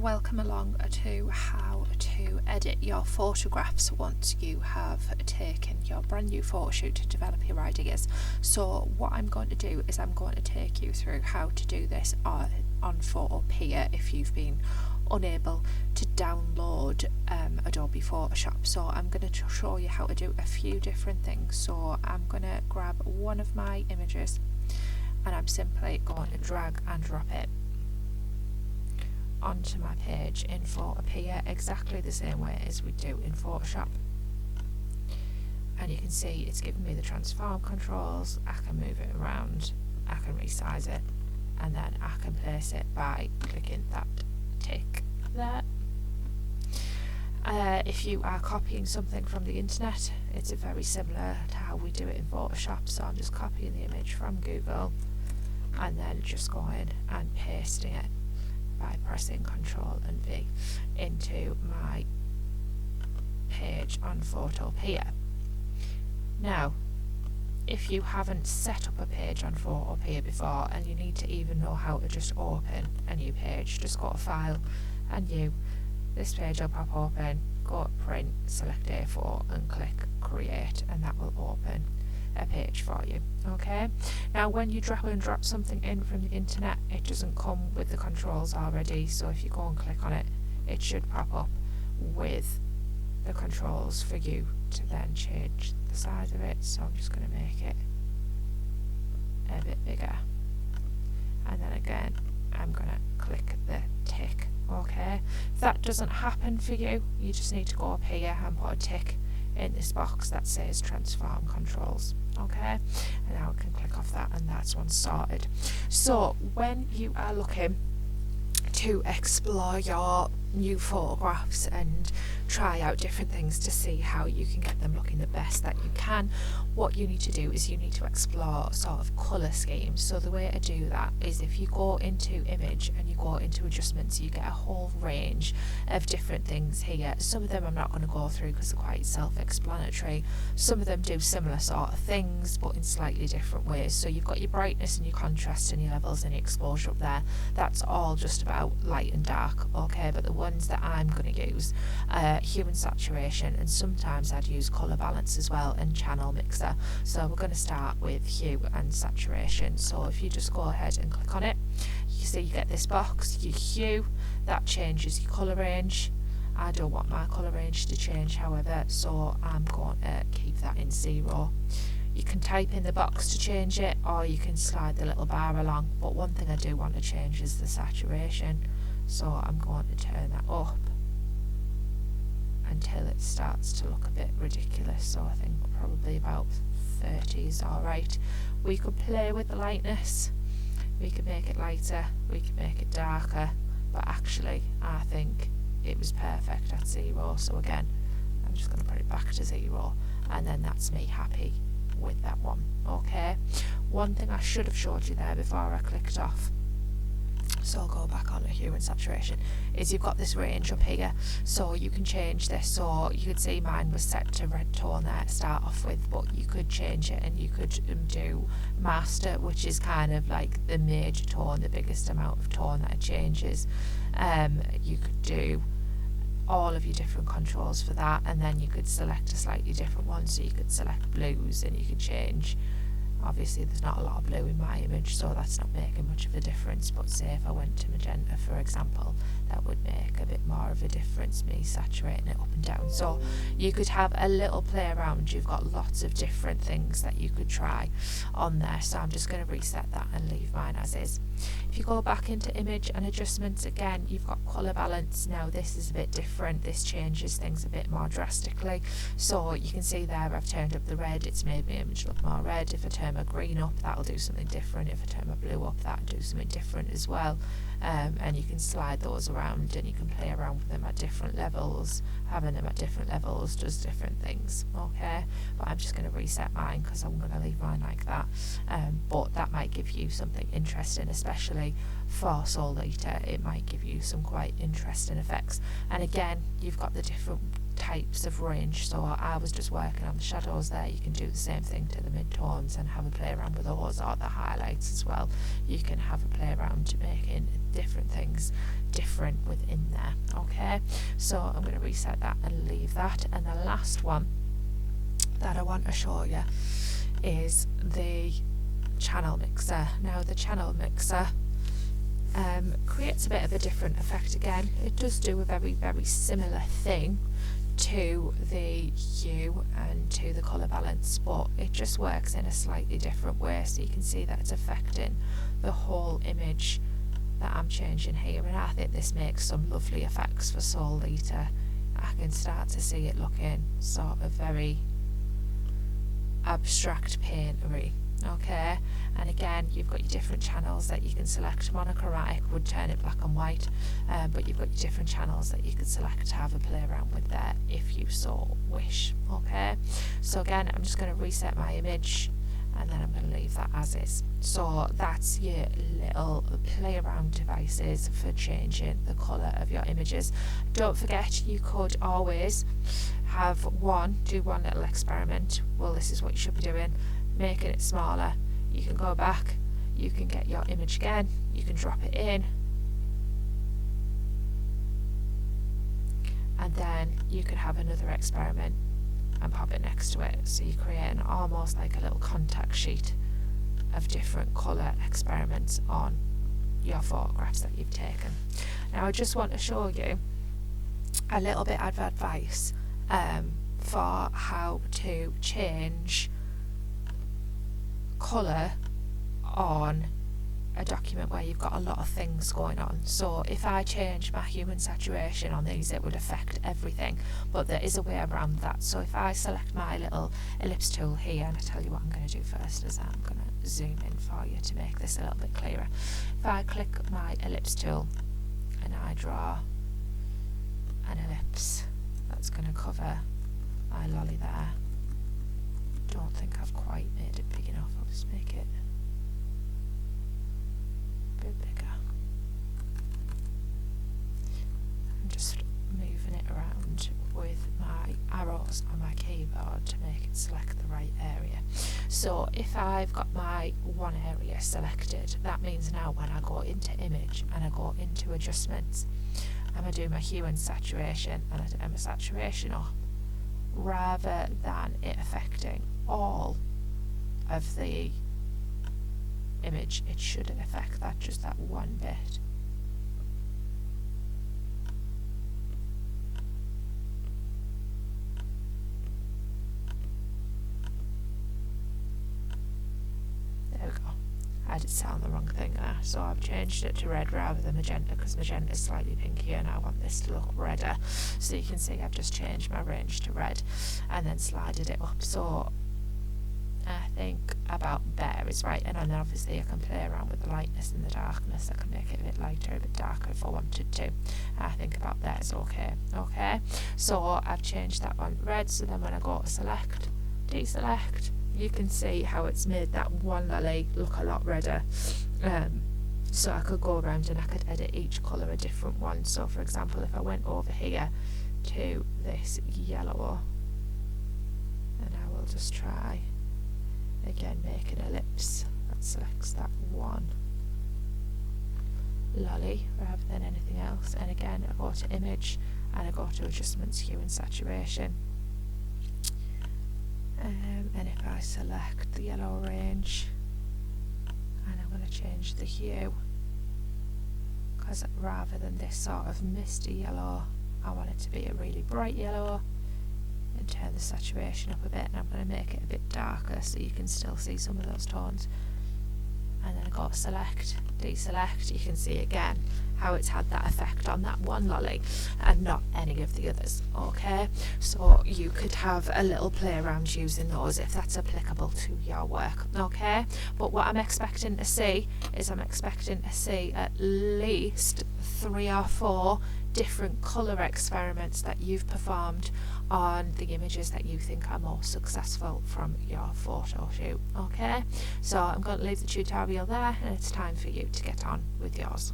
welcome along to how to edit your photographs once you have taken your brand new photo shoot to develop your ideas. So what I'm going to do is I'm going to take you through how to do this on Photopea if you've been unable to download Adobe Photoshop. So I'm going to show you how to do a few different things. So I'm going to grab one of my images and I'm simply going to drag and drop it onto my page in Photopea exactly the same way as we do in Photoshop. And you can see it's giving me the transform controls. I can move it around, I can resize it, and then I can place it by clicking that tick there. If you are copying something from the internet, it's very similar to how we do it in Photoshop. So I'm just copying the image from Google and then just going and pasting it by pressing Ctrl and V into my page on Photopea. Now, if you haven't set up a page on Photopea before and you need to even know how to just open a new page, just go to File and New. This page will pop open, go to Print, select A4 and click Create, and that will open a page for you. Okay, now when you drag and drop something in from the internet, it doesn't come with the controls already, so if you go and click on it, it should pop up with the controls for you to then change the size of it. So I'm just going to make it a bit bigger, and then again I'm going to click the tick. Okay, if that doesn't happen for you, you just need to go up here and put a tick in this box that says transform controls. Okay, and now I can click off that and that's one sorted. So when you are looking to explore your new photographs and try out different things to see how you can get them looking the best that you can, what you need to do is you need to explore sort of colour schemes. So the way to do that is if you go into image and you go into adjustments, you get a whole range of different things here. Some of them I'm not going to go through because they're quite self-explanatory. Some of them do similar sort of things but in slightly different ways. So you've got your brightness and your contrast and your levels and your exposure up there. That's all just about light and dark. Okay, but the ones that I'm going to use hue and saturation, and sometimes I'd use colour balance as well, and channel mixer. So we're going to start with hue and saturation. So if you just go ahead and click on it, you see you get this box, your hue, that changes your colour range. I don't want my colour range to change however, so I'm going to keep that in 0. You can type in the box to change it, or you can slide the little bar along, but one thing I do want to change is the saturation. So I'm going to turn that up until it starts to look a bit ridiculous. So I think probably about 30 is alright. We could play with the lightness, we could make it lighter, we could make it darker, but actually I think it was perfect at 0. So again, I'm just going to put it back to 0, and then that's me happy with that one. Okay, one thing I should have showed you there before I clicked off, so I'll go back on to hue and saturation, is you've got this range up here, so you can change this. So you could see mine was set to red tone there to start off with, but you could change it and you could do master, which is kind of like the major tone, the biggest amount of tone that it changes. You could do all of your different controls for that, and then you could select a slightly different one. So you could select blues and you could change. Obviously there's not a lot of blue in my image, so that's not making much of a difference, but say if I went to magenta for example, that would make a bit more of a difference, me saturating it up and down. So you could have a little play around. You've got lots of different things that you could try on there. So I'm just going to reset that and leave mine as is. If you go back into image and adjustments again, you've got colour balance. Now this is a bit different, this changes things a bit more drastically. So you can see there I've turned up the red, it's made my image look more red. If I turn my green up, that'll do something different. If I turn my blue up, that'll do something different as well. And you can slide those around and you can play around with them at different levels. Having them at different levels does different things. Okay, but I'm just going to reset mine because I'm going to leave mine like that. But that might give you something interesting, especially for so later. It might give you some quite interesting effects. And again, you've got the different types of range. So I was just working on the shadows there. You can do the same thing to the mid-tones and have a play around with those, or the highlights as well. You can have a play around making different things different within there. Okay, so I'm going to reset that and leave that. And the last one that I want to show you is the channel mixer. Now the channel mixer creates a bit of a different effect again. It does do a very similar thing to the hue and to the colour balance, but it just works in a slightly different way, so you can see that it's affecting the whole image that I'm changing here. And I think this makes some lovely effects for Soul Lita. I can start to see it looking sort of very abstract paintery. Okay, and again you've got your different channels that you can select. Monochromatic would turn it black and white, but you've got your different channels that you can select to have a play around with there if you so wish. Okay, so again I'm just going to reset my image and then I'm going to leave that as is. So that's your little play around devices for changing the colour of your images. Don't forget, you could always have do one little experiment. Well, this is what you should be doing, making it smaller. You can go back, you can get your image again, you can drop it in, and then you could have another experiment and pop it next to it. So you're creating almost like a little contact sheet of different colour experiments on your photographs that you've taken. Now I just want to show you a little bit of advice for how to change colour on a document where you've got a lot of things going on. So if I change my hue and saturation on these, it would affect everything, but there is a way around that. So if I select my little ellipse tool here, and I tell you what I'm going to do first is I'm going to zoom in for you to make this a little bit clearer. If I click my ellipse tool and I draw an ellipse that's going to cover my lolly there, don't think I've quite made it big enough. I'll just make it a bit bigger. I'm just moving it around with my arrows on my keyboard to make it select the right area. So if I've got my one area selected, that means now when I go into image and I go into adjustments, I'm going to do my hue and saturation, and I turn my saturation up, rather than it affecting all of the image. It shouldn't affect that, just that one bit. There we go. I did sound the wrong thing there, so I've changed it to red rather than magenta, because magenta is slightly pinkier and I want this to look redder. So you can see I've just changed my range to red and then slided it up. So I think about there is right, and then obviously I can play around with the lightness and the darkness. I can make it a bit lighter, a bit darker if I wanted to. I think about there is okay. Okay, so I've changed that one red, so then when I go to select, deselect, you can see how it's made that one lily look a lot redder. So I could go around and I could edit each colour a different one. So for example, if I went over here to this yellow, and I will just try again, make an ellipse that selects that one lolly rather than anything else, and again I go to image and I go to adjustments, hue and saturation, and if I select the yellow range and I'm going to change the hue, because rather than this sort of misty yellow, I want it to be a really bright yellow, and turn the saturation up a bit, and I'm going to make it a bit darker so you can still see some of those tones. And then I go to select, deselect, you can see again how it's had that effect on that one lolly and not any of the others. Okay, so you could have a little play around using those if that's applicable to your work. Okay, but what I'm expecting to see is I'm expecting to see at least 3 or 4 different colour experiments that you've performed on the images that you think are most successful from your photo shoot. Okay, so I'm going to leave the tutorial there and it's time for you to get on with yours.